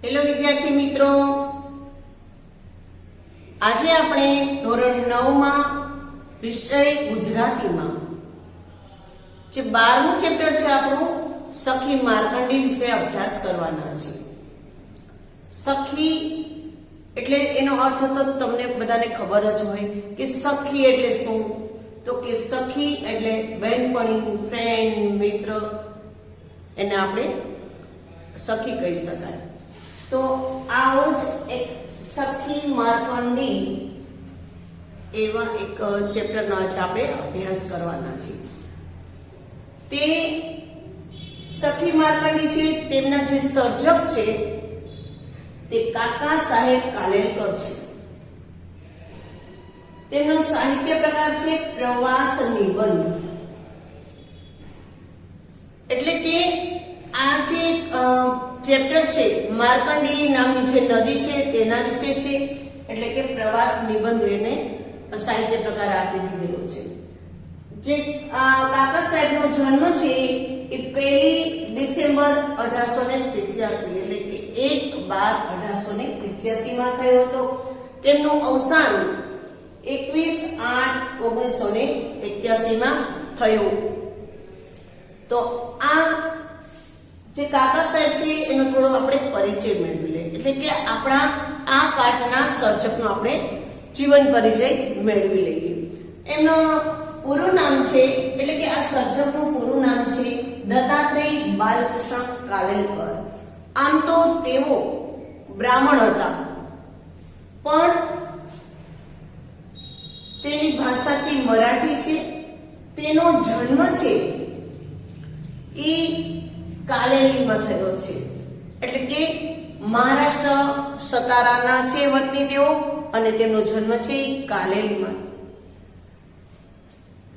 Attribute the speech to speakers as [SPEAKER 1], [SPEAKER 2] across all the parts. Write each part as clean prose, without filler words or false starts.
[SPEAKER 1] Hello વિદ્યાર્થી મિત્રો, આજે આપણે ધોરણ 9 માં વિષય ગુજરાતીમાં જે 12મું ચેપ્ટર છે આપણું સખી માર્કંડી વિશે અભ્યાસ કરવાના છે। સખી એટલે એનો અર્થ તો તમને બધાને ખબર જ હોય કે સખી એટલે શું, તો કે સખી એટલે બહેનપણી, ફ્રેન્ડ, મિત્ર, એને આપણે સખી કહી શકાય। તો આવો જ એક સખી માર્કંડી એવા એક ચેપ્ટરનો આજે આપણે અભ્યાસ કરવાના છે। તે સખી માર્કંડી છે, તેમના જે સર્જક છે તે કાકા સાહેબ કાલેલકર છે। તેમનો સાહિત્ય પ્રકાર છે પ્રવાસ નિબંધ। એટલે કે આ જે ચેપ્ટર છે માર્કંડી નામની જે નદી છે તેના વિશે છે, એટલે કે પ્રવાસ નિબંધ એને સાહિત્ય પ્રકાર આપી દીધેલો છે। જે કાકા સાહેબનો જન્મ છે એ 1 ડિસેમ્બર 1885 એટલે કે 1/12/1885 માં થયો હતો। તેમનું અવસાન 21/8/1981 માં થયું। તો આ જે કાકા સાહેબ છે એનો થોડો આપણે પરિચય મેળવી લઈએ, એટલે કે આપણા આ પાઠના સર્જકનો આપણે જીવન પરિચય મેળવી લઈએ। એમનો પૂરું નામ છે, એટલે કે આ સર્જકનું પૂરું નામ છે દત્તાત્રેય બાલકૃષ્ણ કાલેલકર। આમ તો તેઓ બ્રાહ્મણ હતા, પણ તેની ભાષા છે મરાઠી છે। તેનો જન્મ છે એ કાલેલીમાં થયો છે, એટલે કે મહારાષ્ટ્ર સતારાના છે વતની તેઓ, અને તેમનો જન્મ છે કાલેલીમાં।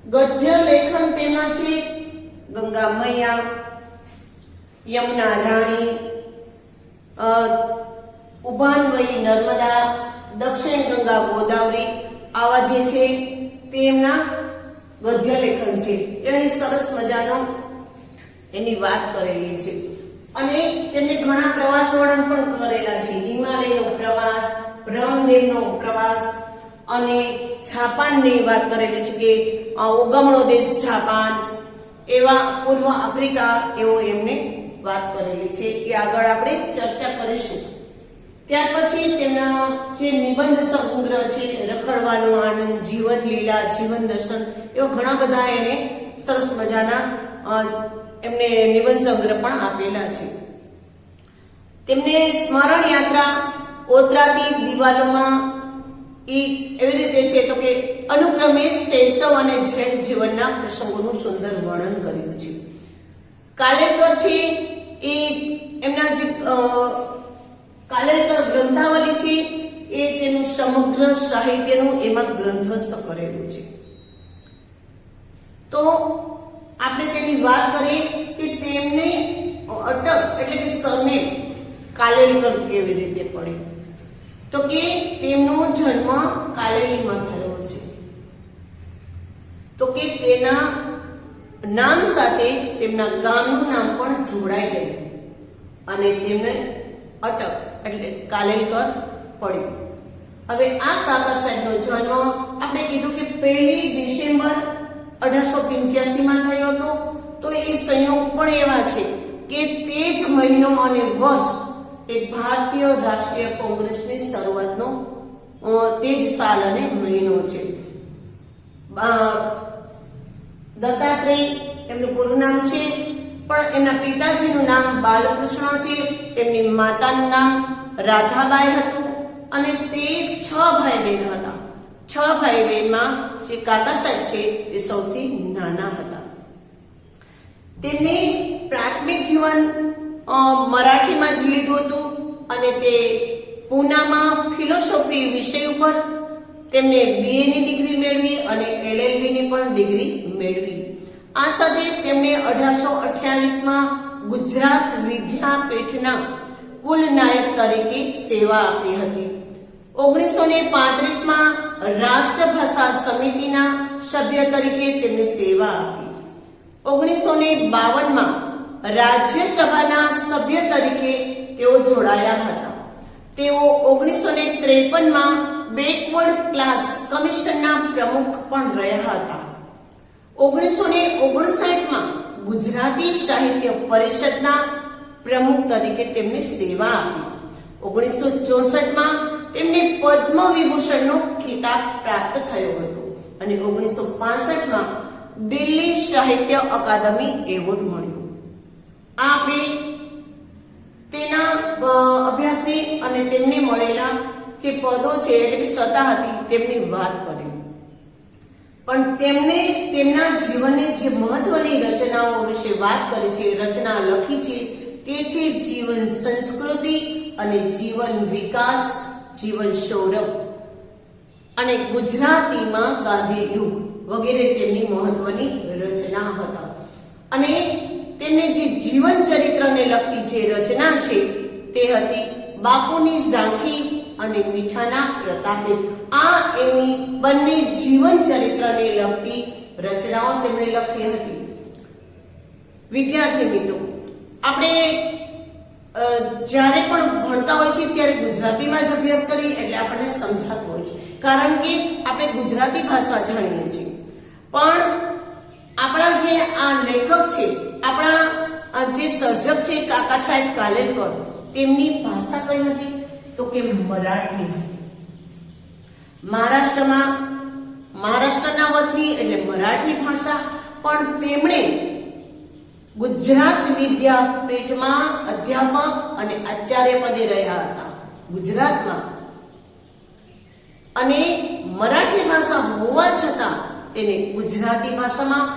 [SPEAKER 1] ગદ્ય લેખન તેમાં છે ગંગા મૈયા, યમુના રાણી, ઉભાનવયી નર્મદા, દક્ષિણ ગંગા ગોદાવરી, આવા જે છે તેમના ગદ્ય લેખન છે। એની સરસ મજાનો એની વાત કરેલી છે, અને તેમને ઘણા પ્રવાસ વર્ણન પણ કરેલા છે। હિમાલયનો પ્રવાસ, બ્રહ્મદેવનો પ્રવાસ, અને જાપાનની વાત કરેલી છે કે ઓગમણો દેશ જાપાન, એવા પૂર્વ આફ્રિકા એવો એમને વાત કરેલી છે। એ આગળ આપણે ચર્ચા કરીશું। ત્યાર પછી તેમના જે નિબંધ સંગ્રહ છે રખડવાનો આનંદ, જીવન લીલા, જીવન દર્શન, એવા ઘણા બધા એને સરસ મજાના એમને નિબંધ સંગ્રહ પણ આપેલા છે। તેમને સ્મરણ યાત્રા, ઓતરાતી દિવાલોમાં એવી રીતે છે તો કે અનુક્રમે શૈશવ અને જેલ જીવનના પ્રસંગોનું સુંદર વર્ણન કર્યું છે। કાલેલકર છે એ એમના જે કાલેલકર ગ્રંથાવલી છે એ તેનું સમગ્ર સાહિત્યનું એમાં ગ્રંથસ્થ કરેલું છે। તો આપણે તેની વાત કરીએ કે તેમને અટક એટલે કે સરનેમ કાલેલકર કેવી રીતે પડી, તો કે તેમનો જન્મ કાલેલીમાં થયો છે, તો કે તેના નામ સાથે તેમના ગામનું નામ પણ જોડાઈ ગયું, અને તેમને અટક એટલે કાલેલકર પડ્યું। હવે આ કાકા સાહેબનો જન્મ આપણે કીધું કે 1 ડિસેમ્બર 1885 માં થયો હતો। તો એ સંયોગ પણ એવા છે કે તે જ મહિનો અને વર્ષ એ ભારતીય રાષ્ટ્રીય કોંગ્રેસની શરૂઆતનો તે જ સાલ અને મહિનો છે। દત્તાત્રેય એમનું પૂરું નામ છે, પણ એમના પિતાજીનું નામ બાલકૃષ્ણ છે, તેમની માતાનું નામ રાધાબાઈ હતું, અને તે 6 ભાઈ બહેન હતા। 6 ભાઈ બહેનમાં જે કાકા સાહેબ છે એ સૌથી નાના હતા। તેમને પ્રાથમિક જીવન મરાઠીમાં જ લીધું હતું, અને તે પૂનામાં ફિલોસોફી વિષય ઉપર તેમને BA ની ડિગ્રી મેળવી અને LLB ની પણ ડિગ્રી મેળવી। આ સાથે તેમણે 1828 માં ગુજરાત વિદ્યાપીઠના કુલ નાયક તરીકે સેવા આપી હતી। 1935 માં રાષ્ટ્રભાષા સમિતિના સભ્ય તરીકે તેમને સેવા આપી। 1952 માં રાજ્યસભાના સભ્ય તરીકે તેઓ જોડાયા હતા. તેઓ 1953માં બેકવર્ડ ક્લાસ કમિશનના પ્રમુખ પણ રહ્યા હતા. 1959માં ગુજરાતી સાહિત્ય પરિષદના પ્રમુખ તરીકે તેમને સેવા આપી. 1964માં તેમને પદ્મ વિભૂષણનો ખિતાબ પ્રાપ્ત થયો હતો અને 1965માં દિલ્હી સાહિત્ય અકાદમી એવોર્ડ મળ્યો. આ બે તેના અભ્યાસની અને તેમને મળેલા જે પદો છે એટલે કે સત્તા હતી તેમની વાત કરી. પણ તેમને તેમના જીવનની જે મહત્વની રચનાઓ વિશે વાત કરી છે, રચના લખી છે, તે છે જીવન સંસ્કૃતિ અને જીવન વિકાસ, જીવન સૌરભ અને ગુજરાતીમાં ગાંધી યુગ વગેરે તેમની મહત્વની રચના હતા. અને તેમને જે જીવન ચરિત્રને લગતી જે રચના છે તે હતી બાપુની ઝાંખી અને મીઠાના પ્રતાપે. આ એની બંને જીવન ચરિત્રને લગતી રચનાઓ તેમણે લખી હતી. વિદ્યાર્થી મિત્રો, આપણે જ્યારે પણ ભણતા હોય છે ત્યારે ગુજરાતીમાં જ અભ્યાસ કરીએ એટલે આપણને સમજાતું હોય છે, કારણ કે આપણે ગુજરાતી ભાષા જાણીએ છીએ. પણ આપણા જે આ લેખક છે, આપણા જે સર્જક છે કાકા સાહેબ કાલેલકર, તેમની ભાષા કઈ હતી તો કે મરાઠી. મહારાષ્ટ્રના વતની એટલે મરાઠી ભાષા, પણ તેમણે ગુજરાત વિદ્યાપીઠમાં અધ્યાપક અને આચાર્ય પદે રહ્યા હતા ગુજરાતમાં. અને મરાઠી ભાષા હોવા છતાં તેને ગુજરાતી ભાષામાં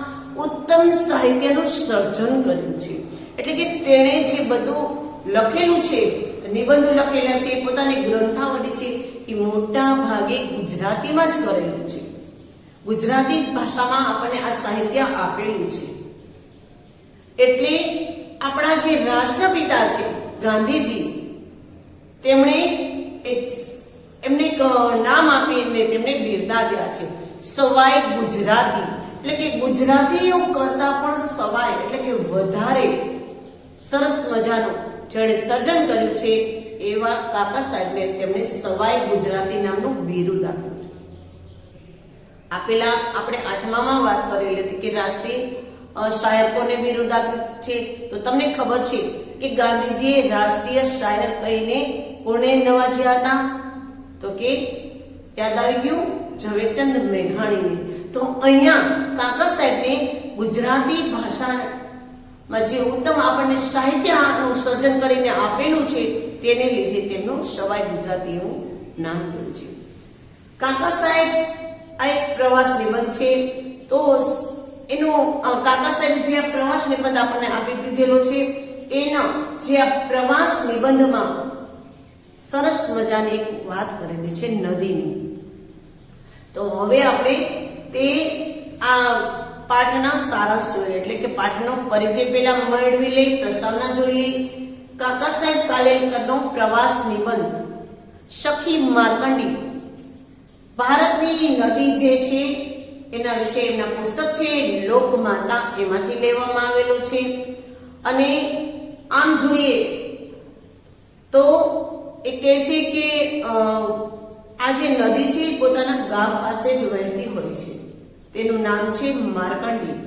[SPEAKER 1] ઉત્તમ સાહિત્યનું સર્જન કર્યું છે. એટલે કે તેણે જે બધું લખેલું છે, નિબંધો લખેલા છે, પોતાની ગ્રંથાવલી છે, એ મોટા ભાગે ગુજરાતીમાં જ કરેલું છે. ગુજરાતી ભાષામાં આપણને આ સાહિત્ય આપેલું છે. એટલે આપણા જે રાષ્ટ્રપિતા છે ગાંધીજી, તેમણે એમને એક નામ આપીને તેમને બિરદાવ્યા છે સવાઈ ગુજરાતી. એટલે કે ગુજરાતીઓ કરતા પણ સવાઈ એટલે કે વધારે સરસ મજાનું જેણે સર્જન કર્યું છે એવા કાકા સાહેબને તેમણે સવાઈ ગુજરાતી નામનું બિરુદ આપ્યું. આપેલા આપણે 8મામાં વાત કરેલી હતી કે રાષ્ટ્રીય શાયર કોને બિરુદ આપ્યું છે, તો તમને ખબર છે કે ગાંધીજીએ રાષ્ટ્રીય શાયર કહીને કોને નવાજ્યા હતા તો કે યાદ આવી ગયું, ઝવેરચંદ મેઘાણીને. તો અહીંયા કાકા સાહેબને ગુજરાતી ભાષામાં જે ઉત્તમ આપણને સાહિત્યનું સર્જન કરીને આપેલું છે તેને લીધે તેમનું સવાઈ ગુજરાતી એવું નામ કર્યું છે. કાકા સાહેબ આ એક પ્રવાસ નિબંધ છે. તો એનો કાકા સાહેબ જે આ પ્રવાસ નિબંધ આપણને આપી દીધેલો છે, એના જે આ પ્રવાસ નિબંધમાં સરસ મજાની એક વાત કરેલી છે નદીની. તો હવે આપણે તે આ પાઠના સારાંશ જોઈએ, એટલે કે પાઠનો પરિચય પહેલા મેળવી લઈ, પ્રસ્તાવના જોઈ લઈ. કાકા સાહેબ કાલેલકરનો પ્રવાસ નિબંધ સખી માર્કંડી, ભારતની નદી જે છે એના વિશે એમના પુસ્તક છે લોકમાતા, એમાંથી લેવામાં આવેલું છે. અને આમ જોઈએ તો એ કહે છે કે આ જે નદી છે પોતાના ગામ પાસે જ વહેતી હોય છે. તેનું નામ છે માર્કંડી.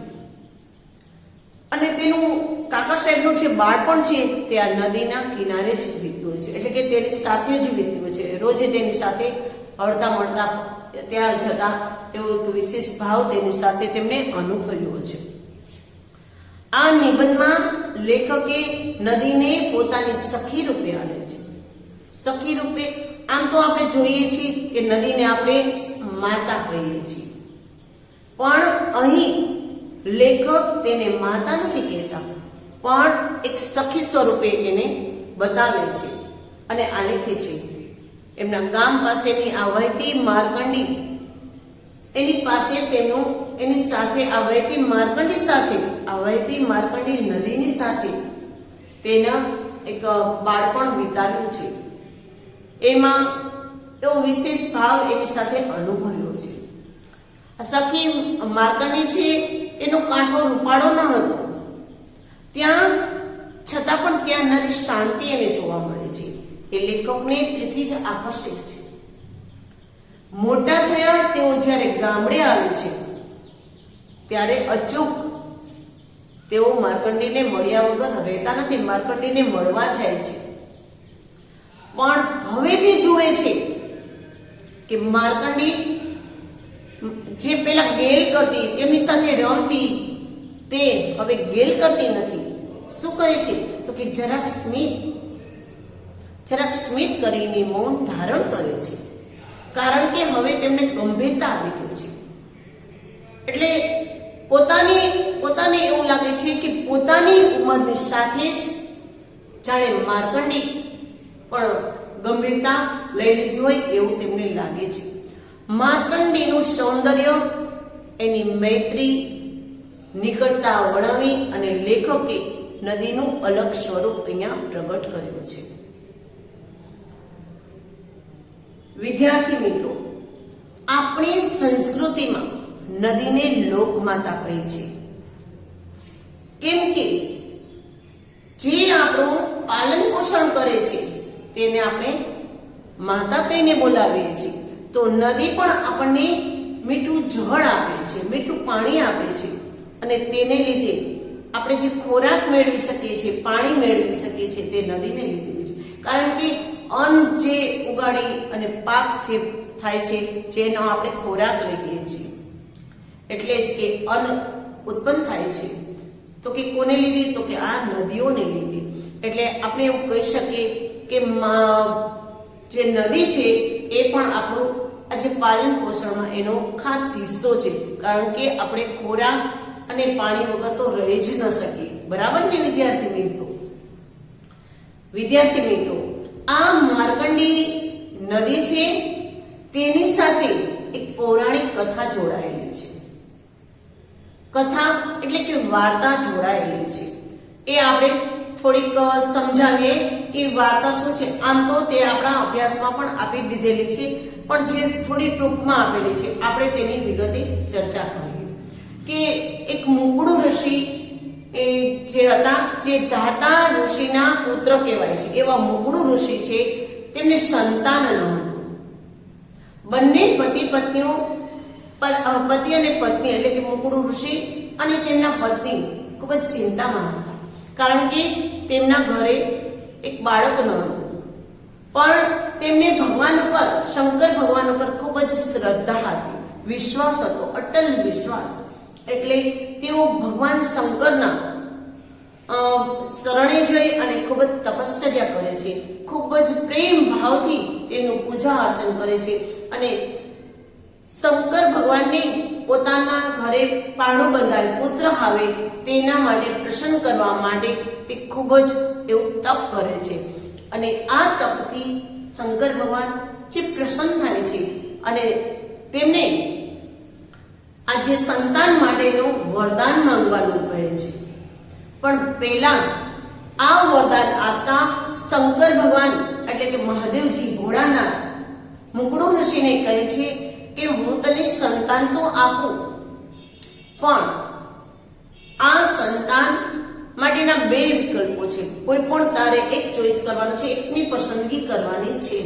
[SPEAKER 1] અને તેનું કાકા સાહેબનું જે બાળપણ છે તે આ નદીના કિનારે જ વીત્યું છે, એટલે કે તેની સાથે જ વીત્યું છે. રોજે તેની સાથે હળતા મળતા ત્યાં જતા એવો એક વિશેષ ભાવ તેની સાથે તેમને અનુભવ્યો છે. આ નિબંધમાં લેખકે નદીને પોતાની સખી રૂપે આલે છે. સખી રૂપે આમ તો આપણે જોઈએ છીએ કે નદીને આપણે માતા કહીએ છીએ, પણ અહીં લેખક તેને માતા નથી કહેતા, પણ એક સખી સ્વરૂપે એને બતાવે છે અને આલેખે છે. એમના ગામ પાસેની આ વહેતી માર્કંડી, એની પાસે તેમનું એની સાથે આ વહેતી માર્કંડી સાથે, આ વહેતી માર્કંડી નદીની સાથે તેના એક બાળપણ વિતાવ્યું છે. એમાં એવો વિશેષ ભાવ એની સાથે અનુભવ્યો છે. સખી માર્કંડી છે એનો કાંઠો રૂપાળો ન હતો, ત્યાં છતાં પણ ત્યાં નરી શાંતિ એને જોવા મળે છે. એ લેખકને તેથી જ આકર્ષે છે. મોટા થયા તેઓ જ્યારે ગામડે આવે છે ત્યારે અચૂક તેઓ માર્કંડેયને મળ્યા વગર રહેતા નથી. માર્કંડેયને મળવા જાય છે, પણ હવે તે જુએ છે કે માર્કંડેય જે પેલા ગેલ કરતી, તેમની સાથે રમતી, તે હવે ગેલ કરતી નથી. શું કરે છે તો કે જરાક સ્મિત કરીને મૌન ધારણ કરે છે, કારણ કે હવે તેમને ગંભીરતા આવી ગઈ છે. એટલે પોતાને એવું લાગે છે કે પોતાની ઉંમરની સાથે જ જાણે માર્કંડેય પણ ગંભીરતા લઈ લીધી હોય એવું તેમને લાગે છે. માર્કંડેયનું સૌંદર્ય, એની મૈત્રી, નિકટતા વર્ણવી અને લેખકે નદીનું અલગ સ્વરૂપ અહીંયા પ્રગટ કર્યું છે. વિદ્યાર્થી મિત્રો, આપણી સંસ્કૃતિમાં નદીને લોકમાતા કહે છે, કેમ કે જે આપણું પાલન પોષણ કરે છે તેને આપણે માતા કહીને બોલાવીએ છીએ. તો નદી પણ આપણને મીઠું જળ આપે છે, મીઠું પાણી આપે છે, અને તેને લીધે આપણે જે ખોરાક મેળવી શકીએ છીએ, પાણી મેળવી શકીએ છીએ, તે નદીને લીધે છે. કારણ કે અન્ન જે ઉગાડી અને પાક જે થાય છે, જેનો આપણે ખોરાક લઈએ છીએ, એટલે જ કે અન્ન ઉત્પન્ન થાય છે. તો કે કોને લીધે? તો કે આ નદીઓને લીધે. એટલે આપણે એવું કહી શકીએ કે જે નદી છે એ પણ આપણું આજે પાલન પોષણમાં એનો ખાસ હિસ્સો છે, કારણ કે આપણે ખોરાક અને પાણી વગર તો રહી જ ન શકીએ. બરાબર ને વિદ્યાર્થી મિત્રો? આ માર્કંડેય નદી છે, તેની સાથે એક પૌરાણિક કથા જોડાયેલી છે. કથા એટલે કે વાર્તા જોડાયેલી છે. એ આપણે થોડીક સમજાવીએ કે વાર્તા શું છે. આમ તો તે આપણા અભ્યાસમાં પણ આપી દીધેલી છે, પણ જે થોડી ટૂંકમાં આપેલી છે, આપણે તેની વિગતે ચર્ચા કરીએ. કે એક મુકડુ ઋષિ જે હતા, જે ધાતા ઋષિના પુત્ર કહેવાય છે, એવા મુકડુ ઋષિ છે, તેમને સંતાન ન હતું. બંને પતિ અને પત્ની એટલે કે મુકડુ ઋષિ અને તેમના પત્ની ખૂબ જ ચિંતામાં હતા, કારણ કે તેમના ઘરે એક બાળક ન હતું. પણ તેમને શંકર ભગવાન ઉપર ખૂબ જ શ્રદ્ધા હતી, વિશ્વાસ હતો, અટલ વિશ્વાસ. એટલે તેઓ ભગવાન શંકરના શરણે જઈ અને ખૂબ જ તપશ્ચર્યા કરે છે, ખૂબ જ પ્રેમ ભાવથી તેનું પૂજા અર્ચન કરે છે, અને શંકર ભગવાનને પોતાના ઘરે પારણું બંધાય, પુત્ર આવે તેના માટે પ્રસન્ન કરવા માટે તે ખૂબ જ એવું તપ કરે છે. અને આ તપથી શંકર ભગવાન જે પ્રસન્ન થાય છે અને તેમને આ જે સંતાન માટેનું વરદાન માંગવાનું કહે છે. પણ પહેલા આ વરદાન આપતા શંકર ભગવાન એટલે કે મહાદેવજી ભોળાનાથ મુકડુ ઋષિને કહે છે કે હું તને સંતાન તો આપું, પણ આ સંતાન માટેના બે વિકલ્પો છે. કોઈ પણ તારે એક ચોઈસ કરવાનો છે, એકની પસંદગી કરવાની છે.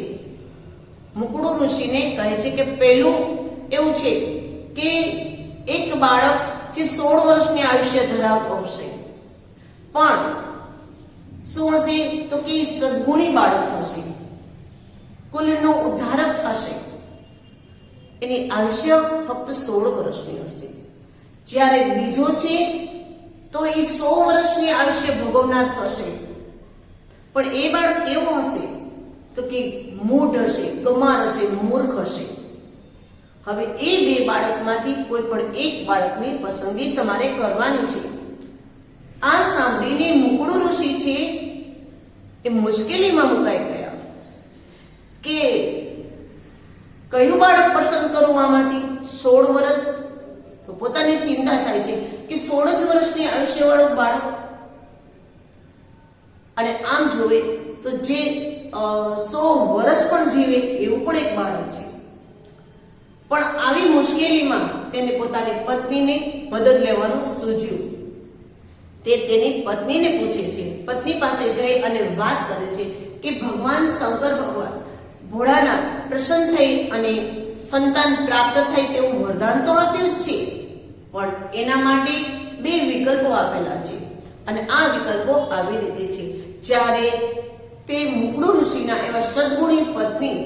[SPEAKER 1] મુકડુ ઋષિને કહે છે કે પહેલું એવું છે કે એક બાળક જે 16 વર્ષની આયુષ્ય ધરાવતો હશે, પણ શું હશે તો કે સદગુણી બાળક થશે, કુલનો ઉદ્ધારક થશે. એની આયુષ્ય ફક્ત 16 વર્ષની હશે. જ્યારે બીજો છે તો એ 100 વર્ષની આયુષ્ય ભોગવનાર થશે, પણ એ બાળક કેવો હશે તો કે મૂઢ હશે, ગમાર હશે, મૂર્ખ હશે. હવે એ બે બાળકમાંથી કોઈ પણ એક બાળકની પસંદગી તમારે કરવાની છે. આ સાંભળીને મુકડુ ઋષિ છે એ મુશ્કેલીમાં મુકાઈ ગયા કે કયું બાળક પસંદ કરું આમાંથી. 16 વર્ષ તો પોતાની ચિંતા થાય છે કે 16 જ વર્ષની આયુષ્યવાળું બાળક, અને આમ જોવે તો જે 100 વર્ષ પણ જીવે એવું પણ એક બાળક છે. પણ આવી મુશ્કેલીમાં તેને પોતાની પત્નીને મદદ લેવાનું સૂઝ્યું. તે તેની પત્નીને પૂછે છે, પત્ની પાસે જઈ અને વાત કરે છે કે ભગવાન શંકર ભગવાન ભોળાનાથ પ્રસન્ન થઈ અને સંતાન પ્રાપ્ત થાય તેવું વરદાન તો આપ્યું જ છે, પણ એના માટે બે વિકલ્પો આપેલા છે અને આ વિકલ્પો આવી રીતે છે. જ્યારે તે મુકડુ ઋષિના એવા સદગુણી પત્ની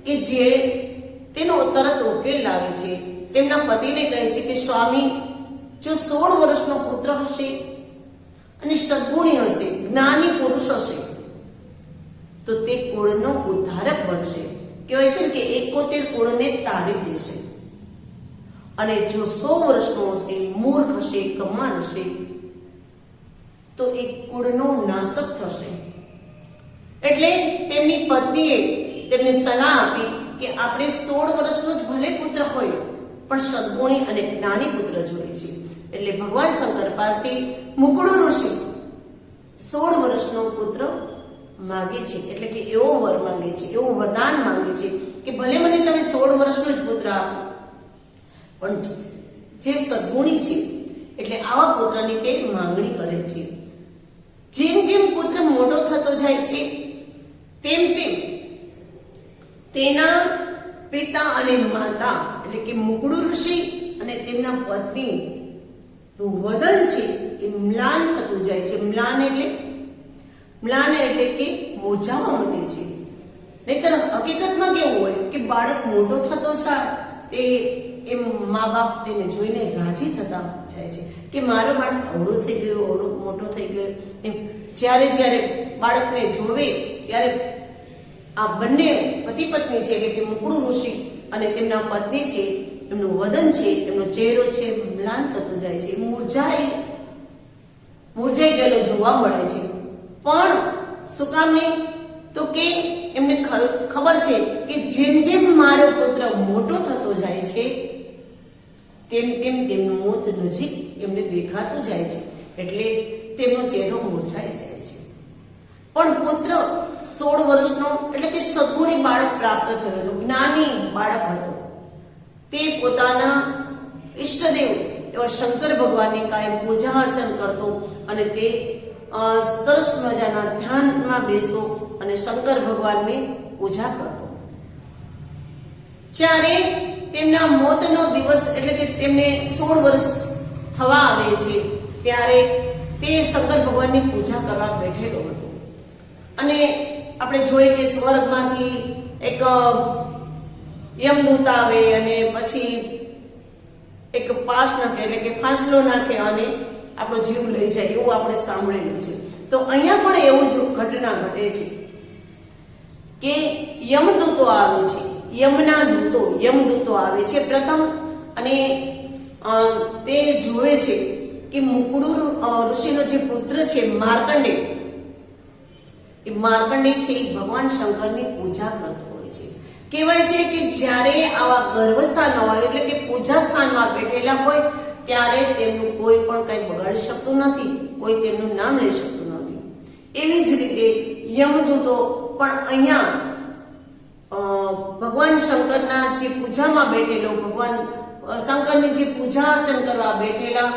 [SPEAKER 1] કે જે તેનો તરત ઉકેલ લાવે છે, તેમના પતિને કહે છે કે સ્વામી, જો 16 વર્ષનો પુત્ર હશે અને સદગુણી હશે, જ્ઞાની પુરુષ હશે, તો તે કુળનો ઉદ્ધારક બનશે. કહેવાય છે કે 71 કુળને તારી દેશે. અને જો 100 વર્ષનો હશે, મૂર્ખ હશે, કમાર હશે, તો એ કુળનો નાશક થશે. એટલે તેમની પત્નીએ તેમને સલાહ આપી કે આપણે 16 વર્ષનો જ ભલે પુત્ર હોય, પણ સદગુણી અને જ્ઞાની પુત્ર જોઈએ છે. એટલે ભગવાન શંકર પાસે મુકડુ ઋષિ 16 વર્ષનો પુત્ર માંગે છે, એટલે કે એવો વર માંગે છે, એવું વરદાન માંગે છે કે ભલે મને તમે 16 વર્ષનો જ પુત્ર આપો, પણ જે સદગુણી છે એટલે આવા પુત્રની તે માંગણી કરે છે. જેમ જેમ પુત્ર મોટો થતો જાય છે તેમ તેમ તેના પિતા અને માતા એટલે કે મુકડુ ઋષિ અને તેમના પત્ની નું વદન છે એ મ્લાન થતું જાય છે. મ્લાન એટલે કે મૂંઝાવા માંડે છે. નહીતર હકીકતમાં કેવું હોય કે બાળક મોટો થતો જાય તે એમ મા બાપ તેને જોઈને રાજી થતા જાય છે કે મારો બાળક અવળો થઈ ગયો, અવળો મોટો થઈ ગયો. એમ જ્યારે બાળકને જોવે ત્યારે આ બંને પતિ પત્ની છે એટલે કે મુકડુ ઋષિ અને તેમના પત્ની છે, એમનું વદન છે, એમનો ચહેરો છે મ્લાન થતો જાય છે, મૂર્જાઈ ગયેલો જોવા મળે છે. પણ શું કામ નહીં? તો કે એમને ખબર છે કે જેમ જેમ મારો પુત્ર મોટો થતો જાય છે તેમ તેમ તેમનું મોત નજીક એમને દેખાતું જાય છે, એટલે તેમનો ચહેરો મૂર્છાઈ જાય છે. પણ પુત્ર 16 વર્ષનો એટલે કે સદગુણી બાળક પ્રાપ્ત થયો હતો, જ્ઞાની બાળક હતો. તે પોતાના ઈષ્ટદેવ એવા શંકર ભગવાનની કાયમ પૂજા અર્ચન કરતો અને તે સરસ મજાના ધ્યાનમાં બેસતો અને શંકર ભગવાનની પૂજા કરતો. જ્યારે તેમના મોતનો દિવસ એટલે કે તેમને 16 વર્ષ થવા આવે છે ત્યારે તે શંકર ભગવાનની પૂજા કરવા બેઠેલો હતો. અને આપણે જોઈએ કે સ્વર્ગમાંથી એક યમદૂત આવે અને પછી એક પાસ નાખે એટલે કે ફાંસલો નાખે અને આપણો જીવ લઈ જાય, એવું આપણે સાંભળેલું છે. તો અહીંયા પણ એવું જ ઘટના ઘટે છે કે યમદૂતો આવે છે, યમદૂતો આવે છે પ્રથમ, અને તે જોવે છે કે મુકડુ ઋષિનો જે પુત્ર છે માર્કંડેય, એ માર્કંડેય છે એ ભગવાન શંકરની પૂજા કરતો હોય છે. કહેવાય છે કે જ્યારે આવા ગર્ભસ્થાન હોય એટલે કે પૂજા સ્થાનમાં બેઠેલા હોય ત્યારે તેમનું કોઈ પણ કંઈ બગાડી શકતું નથી, કોઈ તેમનું નામ લઈ શકતું નથી. એવી જ રીતે યમદૂતો પણ અહીંયા ભગવાન શંકરના જે પૂજામાં બેઠેલો, ભગવાન શંકરની જે પૂજા અર્ચન કરવા બેઠેલા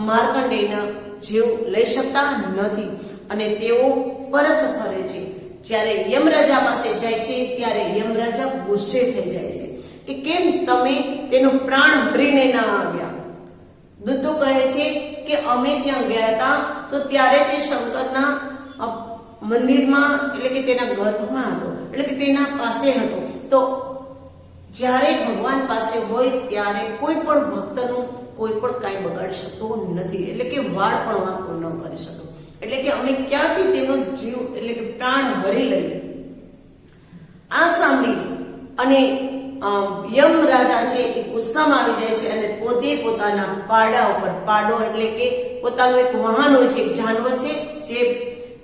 [SPEAKER 1] માર્કંડેયના જીવ લઈ શકતા નથી અને તેઓ પરત ફરે છે. જ્યારે યમરાજા પાસે જાય છે ત્યારે યમરાજા ગુસ્સે થઈ જાય છે કે કેમ તમે તેનો પ્રાણ ભરીને ના આવ્યા. દૂતો કહે છે કે અમે ત્યાં ગયા હતા તો ત્યારે તે શંકરના મંદિરમાં એટલે કે તેના ગર્ભમાં હતો, એટલે કે તેના પાસે હતો. તો જ્યારે ભગવાન પાસે હોય ત્યારે કોઈ પણ ભક્તનું કોઈ પણ કાંઈ બગાડી શકતો નથી, એટલે કે વાળ પણ વાંકો ન કરી શકો. એટલે કે અમે ક્યાંથી તેનો જીવ એટલે કે પ્રાણ ભરી લઈએ. આ સાંભળી અને યમ રાજા છે એ ગુસ્સામાં આવી જાય છે અને પોતે પોતાના પાડા ઉપર, પાડો એટલે કે પોતાનું એક વાહન હોય છે, એક જાનવર છે જે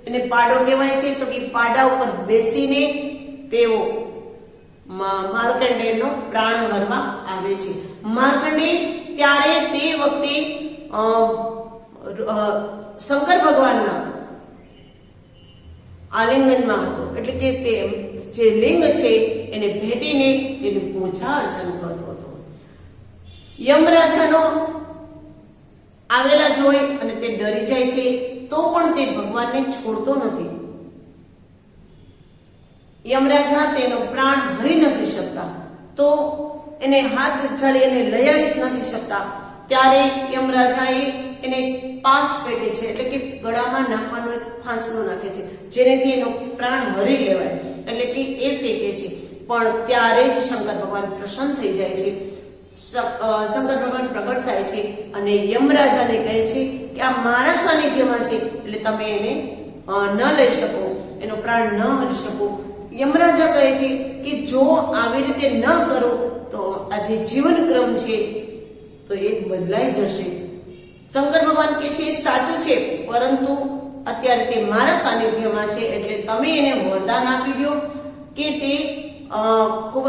[SPEAKER 1] એને પાડો કહેવાય છે, તો કે પાડા ઉપર બેસીને તેઓ માર્કંડેયનો પ્રાણ હરવા આવે છે. માર્કંડેય ત્યારે તે વખતે શંકર ભગવાનના આલિંગનમાં હતો, એટલે કે તે જે લિંગ છે એને ભેટીને તેની પૂજા અર્ચન કરતો હતો. યમરાજાનો આવેલા જોઈ અને તે ડરી જાય છે, તો પણ તે ભગવાનને છોડતો નથી. યમરાજા તેનો પ્રાણ હરી નથી શકતા, તો એને હાથ ઝાલી એને લઈ આવી જ નથી શકતા. ત્યારે યમરાજાએ એને પાસ ફેંકે છે, એટલે કે ગળામાં નાખવાનો એક ફાંસલો નાખે છે, જેનેથી એનો પ્રાણ હરી લેવાય, એટલે કે એ ફેંકે છે. પણ ત્યારે જ શંકર ભગવાન પ્રસન્ન થઈ જાય છે. શંકર ભગવાન પ્રગટ થાય છે અને યમરાજાને કહે છે કે આ મારા સાનિધ્યમાં છે, એટલે તમે એને ન લઈ શકો, એનો પ્રાણ ન હરી શકો. યમરાજા કહે છે કે જો આવી રીતે ન કરો તો આ જે જીવન ક્રમ છે તો એ બદલાઈ જશે. શંકર ભગવાન કહે છે સાચું છે, પરંતુ અત્યારે તે મારા સાનિધ્યમાં છે, એટલે તમે એને વરદાન આપી દો કે તે ખૂબ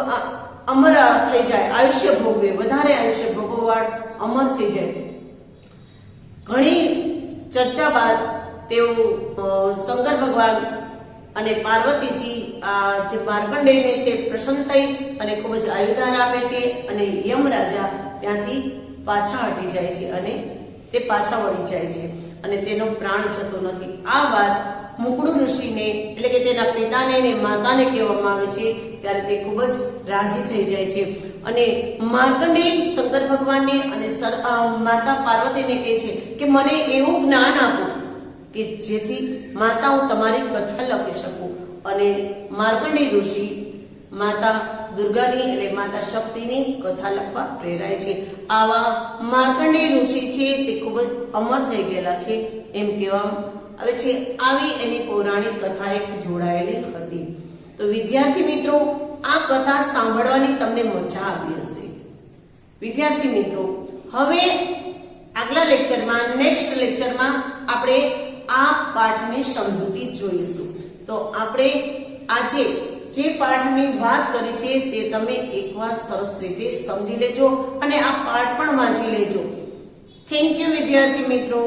[SPEAKER 1] અમર થઈ જાય, આયુષ્ય ભોગવે, વધારે આયુષ્ય ભોગવવાળ અમર થઈ જાય. ઘણી ચર્ચા બાદ તેઓ શંકર ભગવાન અને પાર્વતીજી જે માર્કંડેયને છે પ્રસન્ન થઈ અને ખૂબ જ આયુધાન આપે છે અને યમરાજા ત્યાંથી પાછા હટી જાય છે અને તે પાછા વળી જાય છે અને તેનો પ્રાણ જતો નથી. આ વાત મુકુડુ ઋષિને એટલે કે તેના પિતાને અને માતાને કહેવામાં આવે છે. ત્યારે તે ખૂબ જ રાજી થઈ જાય છે અને માર્કંડેય શંકર ભગવાનને અને માતા પાર્વતીને કહે છે કે મને એવું જ્ઞાન આપો કે જેથી માતા હું તમારી કથા લખી શકું. અને માર્કંડેય ઋષિ માતા દુર્ગાની એટલે માતા શક્તિની કથા લખવા પ્રેરાય છે. આવા માર્કંડેય ઋષિ છે તે ખૂબ જ અમર થઈ ગયેલા છે એમ કહેવામાં આવે છે. આવી એની પૌરાણિક કથા એક જોડાયેલી હતી. તો વિદ્યાર્થી મિત્રો, આ કથા સાંભળવાની તમને મજા આવી હશે. વિદ્યાર્થી મિત્રો, હવે આગલા લેક્ચરમાં, નેક્સ્ટ લેક્ચરમાં આપણે આ પાઠની સમજૂતી જોઈશું. તો આપણે આજે જે પાઠની વાત કરી છે તે તમે એકવાર સરસ રીતે સમજી લેજો અને આ પાઠ પણ વાંચી લેજો. થેન્ક યુ વિદ્યાર્થી મિત્રો.